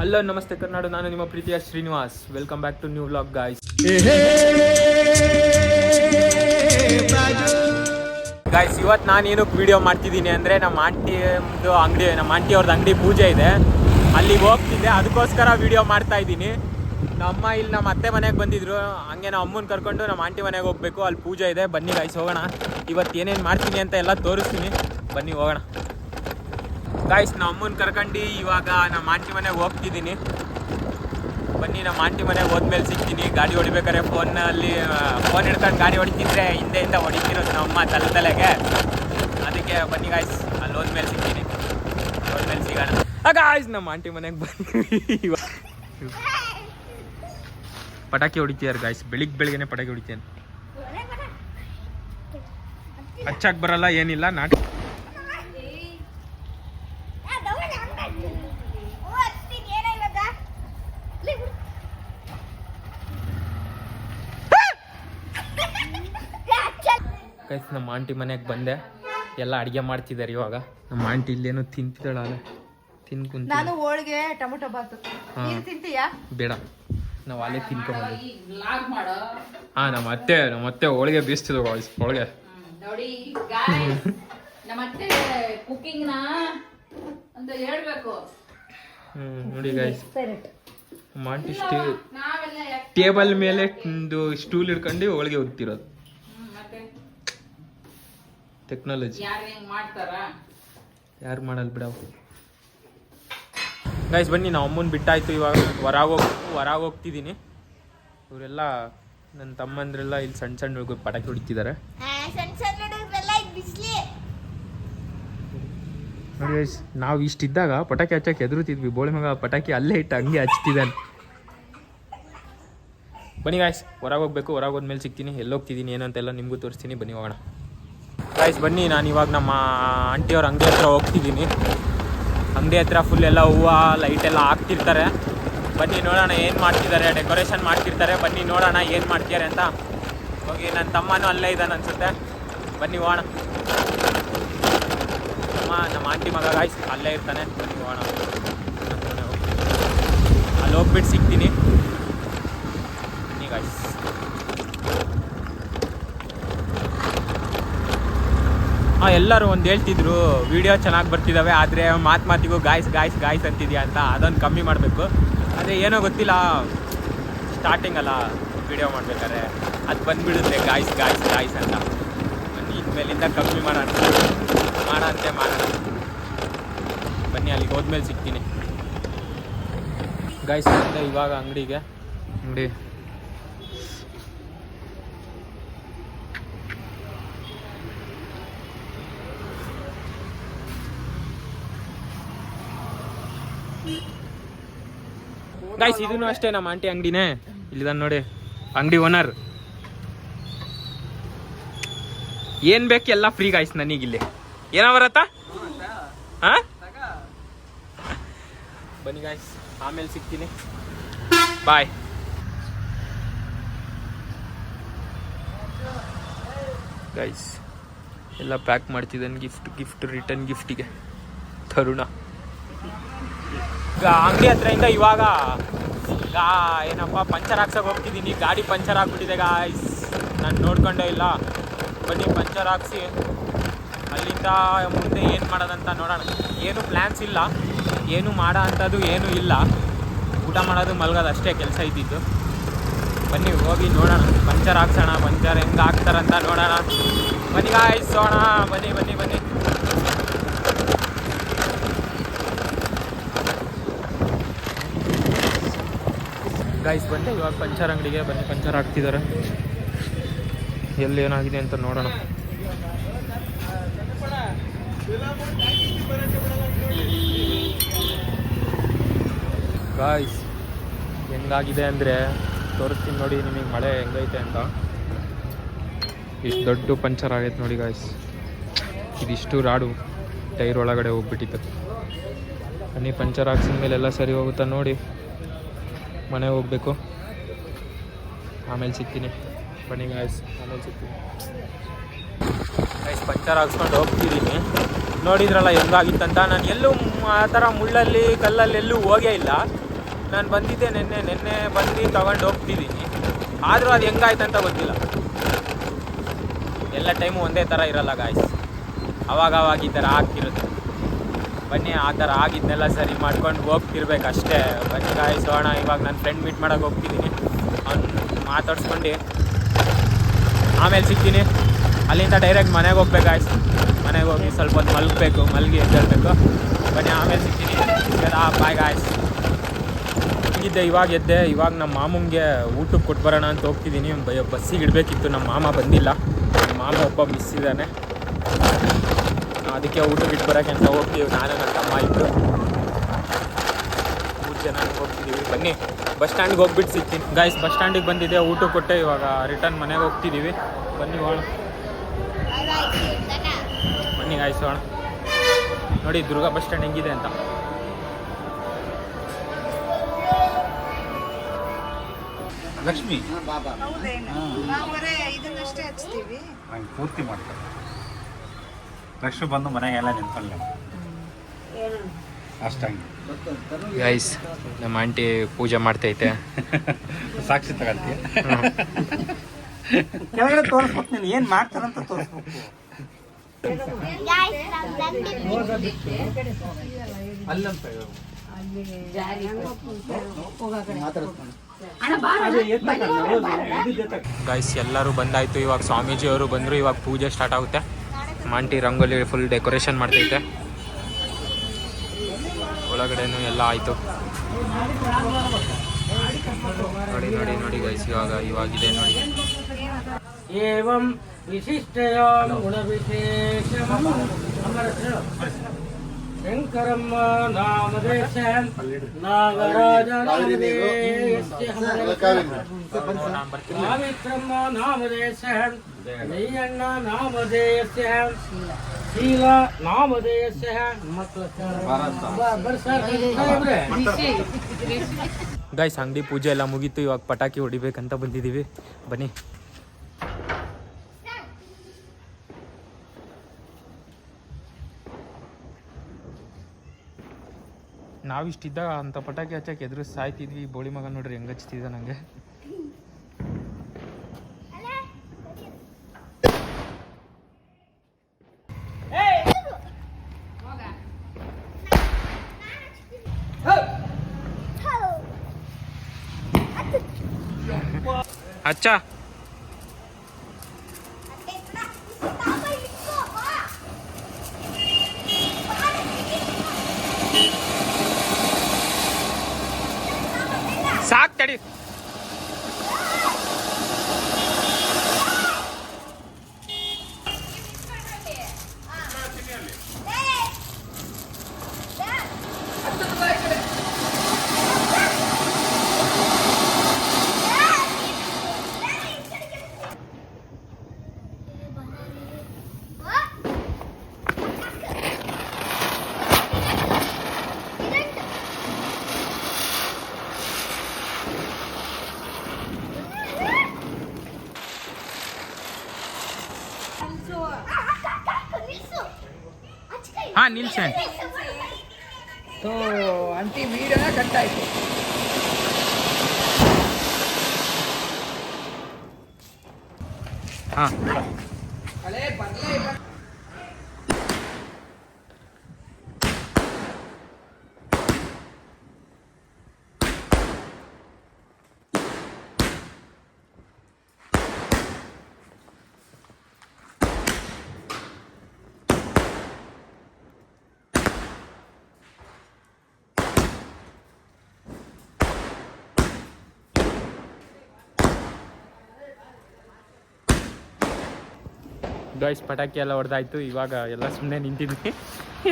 Hello ನಮಸ್ತೆ ಕರ್ನಾಡು, ನಾನು ನಿಮ್ಮ ಪ್ರೀತಿಯ Srinivas. Welcome back to new vlog guys. Guys, ಇವತ್ತು ನಾನು ಏನಕ್ಕೆ ವಿಡಿಯೋ ಮಾಡ್ತಿದ್ದೀನಿ ಅಂದರೆ ನಮ್ಮ ಆಂಟಿಯವ್ರದ್ದು ಅಂಗಡಿ ಪೂಜೆ ಇದೆ, ಅಲ್ಲಿಗೆ ಹೋಗ್ತಿದ್ದೆ. ಅದಕ್ಕೋಸ್ಕರ ವಿಡಿಯೋ ಮಾಡ್ತಾ ಇದ್ದೀನಿ. ನಮ್ಮ ಅತ್ತೆ ಮನೆಗೆ ಬಂದಿದ್ರು, ಹಂಗೆ ನಮ್ಮ ಅಮ್ಮನ ಕರ್ಕೊಂಡು ನಮ್ಮ ಆಂಟಿ ಮನೆಗೆ ಹೋಗಬೇಕು. ಅಲ್ಲಿ ಪೂಜೆ ಇದೆ. ಬನ್ನಿ ಗಾಯ್ಸ್ ಹೋಗೋಣ. ಇವತ್ತು ಏನೇನು ಮಾಡ್ತೀನಿ ಅಂತ ಎಲ್ಲ ತೋರಿಸ್ತೀನಿ, ಬನ್ನಿ ಹೋಗೋಣ. ಗಾಯ್ಸ್, ನಮ್ಮ ಅಮ್ಮನ ಕರ್ಕೊಂಡು ಇವಾಗ ನಮ್ಮ ಆಂಟಿ ಮನೆಗೆ ಹೋಗ್ತಿದ್ದೀನಿ. ಬನ್ನಿ, ನಮ್ಮ ಆಂಟಿ ಮನೆಗೆ ಹೋದ್ಮೇಲೆ ಸಿಗ್ತೀನಿ. ಗಾಡಿ ಹೊಡಿಬೇಕಾದ್ರೆ ಫೋನ್ ಹಿಡ್ಕೊಂಡು ಗಾಡಿ ಹೊಡಿತಿದ್ರೆ ಹಿಂದೆಯಿಂದ ಹೊಡಿತಿರೋದು ನಮ್ಮ ಅಮ್ಮ ತಲೆಗೆ. ಅದಕ್ಕೆ ಬನ್ನಿ ಗಾಯ್ಸ್, ಅಲ್ಲಿ ಹೋದ್ಮೇಲೆ ಸಿಗ್ತೀನಿ. ಹೋದ್ಮೇಲೆ ಸಿಗೋಣ. ಗಾಯ್ಸ್, ನಮ್ಮ ಆಂಟಿ ಮನೆಗೆ ಬಂದ್ವಿ. ಪಟಾಕಿ ಹೊಡಿತಿದ್ದಾರೆ ಗಾಯ್ಸ್. ಬೆಳಿಗ್ಗೆನೆ ಪಟಾಕಿ ಹೊಡಿತೇನೆ. ಹಚ್ಚಕ್ಕೆ ಬರಲ್ಲ, ಏನಿಲ್ಲ. ನಮ್ಮ ಆಂಟಿ ಮನೆಗೆ ಬಂದೆ. ಎಲ್ಲ ಅಡುಗೆ ಮಾಡ್ತಿದ್ದಾರೆ ಇವಾಗ. ನಮ್ಮ ಆಂಟಿ ಇಲ್ಲೇನೋ ತಿಂತಿದ್ದಾಳಲ್ಲ, ತಿನ್ಕೊಂತ. ನಾನು ಹೋಳಿಗೆ ಟೊಮೊಟೊ ಬಾತು ತಿಂತೀಯಾ? ಬೇಡ, ನಾವು ಅಲ್ಲೇ ತಿನ್ಕೊಂಬಂದು. ಹಾ, ನಮ್ಮ ಅತ್ತೆ ಹೋಳಿಗೆ ಬೀಸ್ತಿದ್ವು ಹೋಳಿಗೆ ನೋಡಿ. ನಮ್ಮತ್ತೆ ಕುಕಿಂಗ್ ಅಂತ ಹೇಳ್ಬೇಕು. ನೋಡಿ ಗಾಯ್ಸ್, ನಮ್ಮ ಆಂಟಿ ಟೇಬಲ್ ಮೇಲೆ ಒಂದು ಸ್ಟೂಲ್ ಹಿಡ್ಕೊಂಡು ಹೋಳಿಗೆ ಉತ್ತಿರೋದು. ಟೆಕ್ನಾಲಜಿ ಯಾರು ಮಾಡಲ್ಲ ಬಿಡ. ಗೈಸ್ ಬನ್ನಿ, ನಾವು ಅಮ್ಮನ ಬಿಟ್ಟಾಯ್ತು. ಇವಾಗ ಹೊರಗೆ ಹೋಗ್ತಿದ್ದೀನಿ. ಇವರೆಲ್ಲ ನನ್ನ ತಮ್ಮಂದ್ರೆಲ್ಲ ಇಲ್ಲಿ ಸಣ್ಣ ಹುಡುಗರು ಪಟಾಕಿ ಹೊಡಿತಿದ್ದಾರೆ. ನೋಡಿ ಗೈಸ್, ನಾವು ಇಷ್ಟಿದ್ದಾಗ ಪಟಾಕಿ ಹಚ್ಚಕ್ಕೆ ಎದುರುತ್ತಿದ್ವಿ. ಬೋಳಿ ಮಗ ಪಟಾಕಿ ಅಲ್ಲೇ ಇಟ್ಟು ಹಂಗೆ ಹಚ್ತಿದ್ದಾನೆ. ಬನ್ನಿ ಗಾಯ್ಸ್, ಹೊರಗೆ ಹೋಗ್ಬೇಕು. ಹೊರಗೆ ಹೋದ್ಮೇಲೆ ಸಿಗ್ತೀನಿ. ಎಲ್ಲೋಗ್ತಿದ್ದೀನಿ ಏನು ಅಂತೆಲ್ಲ ನಿಮಗೂ ತೋರಿಸ್ತೀನಿ. ಬನ್ನಿ ಹೋಗೋಣ. ಗಾಯ್ಸ್ ಬನ್ನಿ, ನಾನು ಇವಾಗ ನಮ್ಮ ಆಂಟಿಯವ್ರ ಅಂಗಡಿ ಹತ್ರ ಹೋಗ್ತಿದ್ದೀನಿ. ಅಂಗಡಿ ಹತ್ರ ಫುಲ್ ಎಲ್ಲ ಹೂವು ಲೈಟ್ ಎಲ್ಲ ಹಾಕ್ತಿರ್ತಾರೆ. ಬನ್ನಿ ನೋಡೋಣ ಏನು ಮಾಡ್ತಿದ್ದಾರೆ. ಡೆಕೋರೇಷನ್ ಮಾಡ್ತಿರ್ತಾರೆ. ಬನ್ನಿ ನೋಡೋಣ ಏನು ಮಾಡ್ತಿದ್ದಾರೆ ಅಂತ. ಹೋಗಿ ನನ್ನ ತಮ್ಮನೂ ಅಲ್ಲೇ ಇದ್ದಾನೆ ಅನ್ಸುತ್ತೆ. ಬನ್ನಿ ಹೋಗೋಣ. ನಮ್ಮ ಆಂಟಿ ಮಗ ಗಾಯ್ಸ್ ಅಲ್ಲೇ ಇರ್ತಾನೆ. ಬನ್ನಿ ಹೋಗೋಣ. ಅಲ್ಲಿ ಹೋಗ್ಬಿಟ್ಟು ಸಿಗ್ತೀನಿ. ಬನ್ನಿ ಗಾಯ್ಸ್. ಎಲ್ಲರೂ ಒಂದು ಹೇಳ್ತಿದ್ರು, ವಿಡಿಯೋ ಚೆನ್ನಾಗಿ ಬರ್ತಿದ್ದಾವೆ, ಆದರೆ ಮಾತಿಗೂ ಗಾಯ್ಸ್ ಅಂತಿದ್ಯಾ ಅಂತ. ಅದೊಂದು ಕಮ್ಮಿ ಮಾಡಬೇಕು. ಆದರೆ ಏನೋ ಗೊತ್ತಿಲ್ಲ, ಸ್ಟಾರ್ಟಿಂಗ್ ಅಲ್ಲ ವಿಡಿಯೋ ಮಾಡ್ಬೇಕಾದ್ರೆ ಅದು ಬಂದುಬಿಡುತ್ತೆ ಗಾಯ್ಸ್ ಅಂತ. ಇನ್ಮೇಲಿಂದ ಕಮ್ಮಿ ಮಾಡೋಣ. ಬನ್ನಿ, ಅಲ್ಲಿಗೆ ಹೋದ್ಮೇಲೆ ಸಿಗ್ತೀನಿ. ಗಾಯ್ಸ್ ಬಂದೆ ಇವಾಗ ಅಂಗಡಿ ಗಾಯ್ಸ್. ಇದೂ ಅಷ್ಟೇ ನಮ್ಮ ಆಂಟಿ ಅಂಗಡಿನೇ. ಇಲ್ಲಿದ್ದಾನೆ ನೋಡಿ ಅಂಗಡಿ ಓನರ್. ಏನ್ ಬೇಕು ಎಲ್ಲ ಫ್ರೀ ಗಾಯ್ಸ್ ನನಗಿಲ್ಲಿ. ಏನೋ ಬರತ್ತಾ? ಹಾ, ಬನ್ನಿ ಗಾಯ್ಸ್, ಆಮೇಲೆ ಸಿಗ್ತೀನಿ. ಬಾಯ್. ಗೈಸ್ ಎಲ್ಲ ಪ್ಯಾಕ್ ಮಾಡ್ತಿದ್ದಾನೆ. ಗಿಫ್ಟ್ ರಿಟರ್ನ್ ಗಿಫ್ಟಿಗೆ ತರುಣ. ಅಂಗಡಿ ಹತ್ರದಿಂದ ಇವಾಗ ಏನಪ್ಪ ಪಂಚರ್ ಹಾಕ್ಸಕ್ಕೆ ಹೋಗ್ತಿದ್ದೀನಿ. ಗಾಡಿ ಪಂಚರ್ ಹಾಕ್ಬಿಟ್ಟಿದೆ ಗಾಯ್ಸ್, ನಾನು ನೋಡ್ಕೊಂಡೇ ಇಲ್ಲ. ಬನ್ನಿ ಪಂಚರ್ ಹಾಕ್ಸಿ ಅಲ್ಲಿಂದ ಮುಂದೆ ಏನು ಮಾಡೋದಂತ ನೋಡೋಣ. ಏನು ಪ್ಲ್ಯಾನ್ಸ್ ಇಲ್ಲ, ಏನು ಮಾಡೋ ಅಂಥದ್ದು ಏನೂ ಇಲ್ಲ. ಊಟ ಮಾಡೋದು ಮಲ್ಗೋದು ಅಷ್ಟೇ ಕೆಲಸ ಇದ್ದಿದ್ದು. ಬನ್ನಿ ಹೋಗಿ ನೋಡೋಣ, ಪಂಚರ್ ಹಾಕ್ಸೋಣ. ಪಂಚರ್ ಹೆಂಗೆ ಹಾಕ್ತಾರಂತ ನೋಡೋಣ. ಬನ್ನಿ ಗಾಯ್ಸ್ ಹೋಗೋಣ. ಬನ್ನಿ ಗಾಯ್ಸ್ ಬಂದೆ ಇವಾಗ ಪಂಚರ್ ಅಂಗಡಿಗೆ. ಬನ್ನಿ, ಪಂಚರ್ ಹಾಕ್ತಿದ್ದಾರೆ. ಏನಾಗಿದೆ ಅಂತ ನೋಡೋಣ. ಗಾಯ್ಸ್ ಹೆಂಗಾಗಿದೆ ಅಂದರೆ ತೋರಿಸ್ತೀನಿ ನೋಡಿ ನಿಮಗೆ, ಮಳೆ ಹೆಂಗೈತೆ ಅಂತ. ಇಷ್ಟು ದೊಡ್ಡ ಪಂಚರ್ ಆಗೈತೆ ನೋಡಿ ಗಾಯ್ಸ್. ಇದಿಷ್ಟು ರಾಡು ಟೈರ್ ಒಳಗಡೆ ಹೋಗ್ಬಿಟ್ಟಿತ್ತು. ಬನ್ನಿ, ಪಂಚರ್ ಹಾಕ್ಸಿದ ಮೇಲೆ ಎಲ್ಲ ಸರಿ ಹೋಗುತ್ತಾ ನೋಡಿ. ಮನೆಗೆ ಹೋಗಬೇಕು. ಆಮೇಲೆ ಸಿಗ್ತೀನಿ. ಬನ್ನಿ ಗಾಯ್ಸ್, ಆಮೇಲೆ ಸಿಗ್ತೀನಿ. ಗಾಯ್ಸ್ ಪಂಚರ್ ಹಾಕ್ಸ್ಕೊಂಡು ಹೋಗ್ತಿದ್ದೀನಿ. ನೋಡಿದ್ರಲ್ಲ ಹೆಂಗಾಗಿತ್ತಂತ. ನಾನು ಎಲ್ಲೂ ಆ ಥರ ಮುಳ್ಳಲ್ಲಿ ಕಲ್ಲಲ್ಲಿ ಎಲ್ಲೂ ಹೋಗೇ ಇಲ್ಲ. ನಾನು ಬಂದಿದ್ದೆ ನೆನ್ನೆ ಬಂದು ತಗೊಂಡು ಹೋಗ್ತಿದ್ದೀನಿ. ಆದರೂ ಅದು ಹೆಂಗಾಯ್ತಂತ ಗೊತ್ತಿಲ್ಲ. ಎಲ್ಲ ಟೈಮು ಒಂದೇ ಥರ ಇರಲ್ಲ ಗಾಯ್ಸ್, ಅವಾಗ ಈ ಥರ ಆಗ್ತಿರುತ್ತೆ. ಬನ್ನಿ ಆ ಥರ ಆಗಿದ್ದನ್ನೆಲ್ಲ ಸರಿ ಮಾಡ್ಕೊಂಡು ಹೋಗ್ತಿರ್ಬೇಕು ಅಷ್ಟೇ. ಬನ್ನಿ ಗಾಯ್ಸ್ ಹೋಗೋಣ. ಇವಾಗ ನನ್ನ ಫ್ರೆಂಡ್ ಮೀಟ್ ಮಾಡೋಕೆ ಹೋಗ್ತಿದ್ದೀನಿ. ಅವ್ನು ಮಾತಾಡ್ಸ್ಕೊಂಡು ಆಮೇಲೆ ಸಿಗ್ತೀನಿ. ಅಲ್ಲಿಂದ ಡೈರೆಕ್ಟ್ ಮನೆಗೆ ಹೋಗ್ಬೇಕು ಗಾಯ್ಸ್. ಮನೆಗೆ ಹೋಗಿ ಸ್ವಲ್ಪ ಹೊತ್ತು ಮಲಗಿ ಎದ್ದೇಳಬೇಕು. ಬನ್ನಿ ಆಮೇಲೆ ಸಿಗ್ತೀನಿ. Bye guys. ಇವಾಗ ಎದ್ದೆ. ಇವಾಗ ನಮ್ಮ ಮಾಮಂಗೆ ಊಟಕ್ಕೆ ಕೊಟ್ಟು ಬರೋಣ ಅಂತ ಹೋಗ್ತಿದ್ದೀನಿ. ಬಸ್ಸಿಗೆ ಇಡಬೇಕಿತ್ತು, ನಮ್ಮ ಮಾಮ ಬಂದಿಲ್ಲ. ನಮ್ಮ ಮಾಮ ಒಬ್ಬ ಮಿಸ್ ಇದ್ದಾನೆ, ಅದಕ್ಕೆ ಊಟಕ್ಕೆ ಇಟ್ಟು ಬರೋಕ್ಕೆ ಅಂತ ಹೋಗ್ತೀವಿ. ನಾನು ನನ್ನ ತಮ್ಮ ಇಬ್ಬರು 3 ಜನ ಹೋಗ್ತಿದ್ದೀವಿ. ಬನ್ನಿ ಬಸ್ ಸ್ಟ್ಯಾಂಡ್ಗೆ ಹೋಗ್ಬಿಟ್ಟು ಸಿಗ್ತೀನಿ ಗಾಯ್ಸ್. ಬಸ್ ಸ್ಟ್ಯಾಂಡಿಗೆ ಬಂದಿದ್ದೆ, ಊಟ ಕೊಟ್ಟೆ. ಇವಾಗ ರಿಟರ್ನ್ ಮನೆಗೆ ಹೋಗ್ತಿದ್ದೀವಿ. ಬನ್ನಿ ಹೋಗೋಣ. ಬನ್ನಿ ಗಾಯ್ಸ್ ಹೋಗೋಣ. ನೋಡಿ ದುರ್ಗಾ ಬಸ್ ಸ್ಟ್ಯಾಂಡ್ ಹೆಂಗಿದೆ ಅಂತ. ಲಕ್ಷ್ಮಿ ಇದನ್ನಷ್ಟೇ ಹಚ್ತೀವಿ. ನಂಗೆ ಪೂರ್ತಿ ಮಾಡ್ತಾರೆ. ಲಕ್ಷ್ಮಿ ಬಂದು ಮನೆಗೆಲ್ಲ ನಿಂತ್ಕೊಳ್ಳಿ ಅಷ್ಟಂಗೆ. ಗೈಸ್ ನಮ್ಮ ಆಂಟಿ ಪೂಜೆ ಮಾಡ್ತೈತೆ. ಸಾಕ್ಷಿ ತಗೊಳ್ತೀಯ. ಕೆಳಗಡೆ ತೋರಿಸ್ಬೇಕು, ನೀನು ಏನು ಮಾಡ್ತಾರಂತ ತೋರಿಸ್ಬೇಕು. ಅಲ್ಲಂತ ಗೈಸ್ ಎಲ್ಲರೂ ಬಂದಾಯ್ತು. ಇವಾಗ ಸ್ವಾಮೀಜಿ ಅವರು ಬಂದರು. ಇವಾಗ ಪೂಜೆ ಸ್ಟಾರ್ಟ್ ಆಗುತ್ತೆ. ಆಂಟಿ ರಂಗೋಲಿ ಫುಲ್ ಡೆಕೋರೇಷನ್ ಮಾಡ್ತೈತೆ. ಒಳಗಡೆನೂ ಎಲ್ಲ ಆಯಿತು. ನೋಡಿ ಗೈಸ್ ಇವಾಗಿದೆ ನೋಡಿ. ಏವಂ ವಿಶಿಷ್ಟಯ ಗುಣವಿಶೇಷಂ ಶಂಕರಂ ನಾಮದೇಶ ನಾಗರಾಜ ನಾಮಿತ್ರಂ ನಾಮದೇಶ ನಯ್ಯಣ್ಣ ನಾಮಧೇಯಸ್ಯ ಶೀಲ ನಾಮಧೇಯಸ್ಯ ಗೈಸ್ ಅಂಗಡಿ ಪೂಜೆ ಎಲ್ಲ ಮುಗೀತು. ಇವಾಗ ಪಟಾಕಿ ಹೊಡಿಬೇಕಂತ ಬಂದಿದ್ದೀವಿ. ಬನ್ನಿ. ನಾವಿಷ್ಟಿದ್ದಾಗ ಅಂತ ಪಟಾಕಿ ಹಚ್ಚಕ್ಕೆ ಎದುರು ಸಾಯ್ತಿದ್ವಿ. ಬೋಳಿ ಮಗ ನೋಡ್ರಿ ಹೆಂಗೆ ಹಚ್ತಿದ್ದ ನನಗೆ. अच्छा साक तड़ी हाँ निल्सन तो आंटी वीडियो कट आयತು. हाँ ಅಲೆ ಬರ್ಲೇ ಇಲ್ಲ. ಗೈಸ್ ಪಟಾಕಿ ಎಲ್ಲ ಹೊಡೆದಾಯ್ತು. ಇವಾಗ ಎಲ್ಲ ಸುಮ್ಮನೆ ನಿಂತಿದ್ವಿ.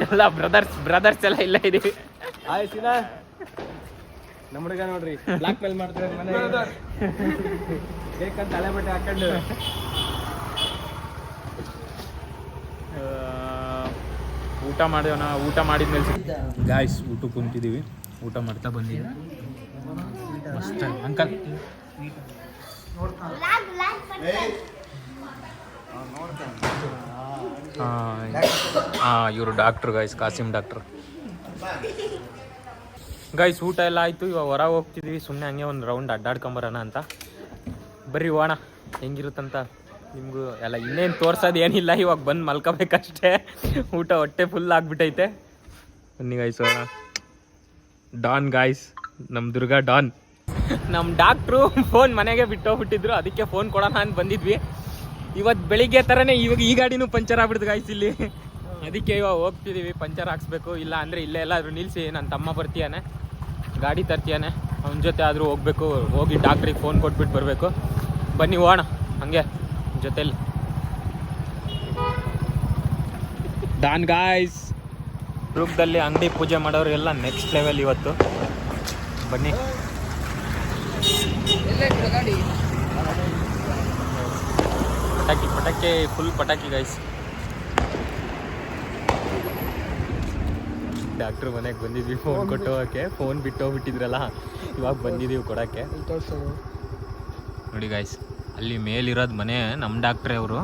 ಎಲ್ಲ ಬ್ರದರ್ಸ್ ಎಲ್ಲ ಇಲ್ಲ ಇದೀವಿ. ಆಯ್ತಿಲ್ಲ ನಮ್ಮ ಹುಡುಗ ನೋಡ್ರಿ ಬ್ಲಾಕ್ ಮೇಲ್ ಮಾಡ್ತಾರೆ ಮನೆ ಬೇಕಂತ ತಲೆ ಬಟ್ಟೆ ಹಾಕೊಂಡು. ಊಟ ಮಾಡೋಣ. ಊಟ ಮಾಡಿದ್ಮೇಲೆ ಗಾಯ್ಸ್ ಊಟ ಕುಂತಿದ್ದೀವಿ. ಊಟ ಮಾಡ್ತಾ ಬಂದಿದ್ದೀವಿ. ಮಸ್ತ್ ಅಂಕಲ್. ಹಾಂ ಇವರು doctor guys, Qasim doctor. Guys ಊಟ ಎಲ್ಲ ಆಯಿತು. ಇವಾಗ ಹೊರಗೆ ಹೋಗ್ತಿದ್ವಿ, ಸುಮ್ಮನೆ ಹಂಗೆ ಒಂದು ರೌಂಡ್ ಅಡ್ಡಾಡ್ಕೊಂಬರೋಣ ಅಂತ. ಬರ್ರಿ ಹೋಣ ಹೆಂಗಿರುತ್ತಂತ ನಿಮಗೂ ಎಲ್ಲ ಇನ್ನೇನು ತೋರ್ಸೋದು ಏನಿಲ್ಲ, ಇವಾಗ ಬಂದು ಮಲ್ಕೋಬೇಕಷ್ಟೇ. ಊಟ ಹೊಟ್ಟೆ ಫುಲ್ ಆಗಿಬಿಟ್ಟೈತೆ. ಬನ್ನಿ ಗಾಯ್ಸ್ ಹೋಗೋಣ. ಡಾನ್ ಗಾಯ್ಸ್, ನಮ್ಮ ದುರ್ಗಾ ಡಾನ್. ನಮ್ಮ ಡಾಕ್ಟ್ರು ಫೋನ್ ಮನೆಗೆ ಬಿಟ್ಟೋಗ್ಬಿಟ್ಟಿದ್ರು, ಅದಕ್ಕೆ ಫೋನ್ ಕೊಡೋಣ ಅಂತ ಬಂದಿದ್ವಿ. ಇವತ್ತು ಬೆಳಿಗ್ಗೆ ಥರನೇ ಇವಾಗ ಈ ಗಾಡಿನೂ ಪಂಚರ್ ಆಗ್ಬಿಡ್ತು ಗಾಯ್ಸ್ ಇಲ್ಲಿ. ಅದಕ್ಕೆ ಇವಾಗ ಹೋಗ್ತಿದ್ದೀವಿ, ಪಂಚರ್ ಹಾಕ್ಸ್ಬೇಕು. ಇಲ್ಲ ಅಂದರೆ ಇಲ್ಲೇ ಎಲ್ಲಾದರೂ ನಿಲ್ಲಿಸಿ ನನ್ನ ತಮ್ಮ ಬರ್ತೀಯಾನೆ, ಗಾಡಿ ತರ್ತೀಯಾನೆ, ಅವನ ಜೊತೆ ಆದರೂ ಹೋಗ್ಬೇಕು. ಹೋಗಿ ಡಾಕ್ಟ್ರಿಗೆ ಫೋನ್ ಕೊಟ್ಬಿಟ್ಟು ಬರಬೇಕು. ಬನ್ನಿ ಹೋಗೋಣ ಹಂಗೆ ಜೊತೆಲಿ. ಡಾನ್ ಗಾಯ್ಸ್, ರೂಪದಲ್ಲಿ ಅಂಗಡಿ ಪೂಜೆ ಮಾಡೋರು ಎಲ್ಲ ನೆಕ್ಸ್ಟ್ ಲೆವೆಲ್ ಇವತ್ತು. ಬನ್ನಿ. ಎಲ್ಲೈತೆ ಗಾಡಿ? ಪಟಾಕಿ ಫುಲ್ ಪಟಾಕಿ ಗಾಯ್ಸ್. ಡಾಕ್ಟ್ರು ಮನೆಗೆ ಬಂದಿದ್ವಿ ಫೋನ್ ಕೊಟ್ಟು ಹೋಗೋಕ್ಕೆ. ಫೋನ್ ಬಿಟ್ಟು ಹೋಗ್ಬಿಟ್ಟಿದ್ರಲ್ಲ, ಇವಾಗ ಬಂದಿದ್ದೀವಿ ಕೊಡೋಕ್ಕೆ. ನೋಡಿ ಗಾಯ್ಸ್, ಅಲ್ಲಿ ಮೇಲಿರೋದು ಮನೆ ನಮ್ಮ ಡಾಕ್ಟ್ರೇ ಅವರು.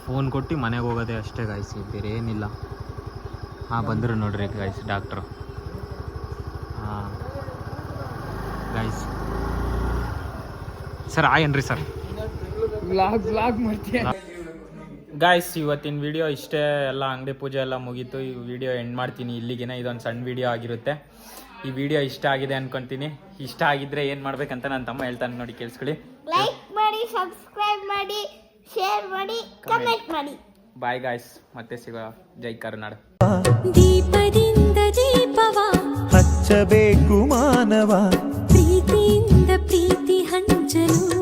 ಫೋನ್ ಕೊಟ್ಟು ಮನೆಗೆ ಹೋಗೋದೇ ಅಷ್ಟೇ ಗಾಯ್ಸ್, ಬೇರೆ ಏನಿಲ್ಲ. ಹಾಂ ಬಂದರು ನೋಡ್ರಿ ಗಾಯ್ಸ್ ಡಾಕ್ಟ್ರು. ಹಾಂ ಗಾಯ್ಸ್ ಸರ್ ಏನ್ರಿ ಸರ್ ವ್ಲಾಗ್ ಮಾಡ್ತೀಯ? ಗಾಯ್ಸ್ ಇವತ್ತಿನ ವಿಡಿಯೋ ಇಷ್ಟೇ. ಎಲ್ಲ ಅಂಗಡಿ ಪೂಜೆ ಎಲ್ಲ ಮುಗೀತು. ಈ ವಿಡಿಯೋ ಎಂಡ್ ಮಾಡ್ತೀನಿ ಇಲ್ಲಿಗೆ. ಇದೊಂದು ಸಣ್ಣ ವಿಡಿಯೋ ಆಗಿರುತ್ತೆ. ಈ ವಿಡಿಯೋ ಇಷ್ಟ ಆಗಿದೆ ಅನ್ಕೊಂತೀನಿ. ಇಷ್ಟ ಆಗಿದ್ರೆ ಏನು ಮಾಡ್ಬೇಕಂತ ನನ್ನ ತಮ್ಮ ಹೇಳ್ತಾನೆ, ನೋಡಿ ಕೇಳಿಸ್ಕೊಳ್ಳಿ. ಲೈಕ್ ಮಾಡಿ, ಸಬ್ಸ್ಕ್ರೈಬ್ ಮಾಡಿ, ಶೇರ್ ಮಾಡಿ, ಕಮೆಂಟ್ ಮಾಡಿ. ಬಾಯ್ ಗಾಯ್ಸ್, ಮತ್ತೆ ಸಿಗೋ. ಜೈ ಕರ್ನಾಡು. ದೀಪದಿಂದ ದೀಪವ ಹಚ್ಚಬೇಕು ಮಾನವ, ಪ್ರೀತಿಯಿಂದ ಪ್ರೀತಿ ಹಂಚಲು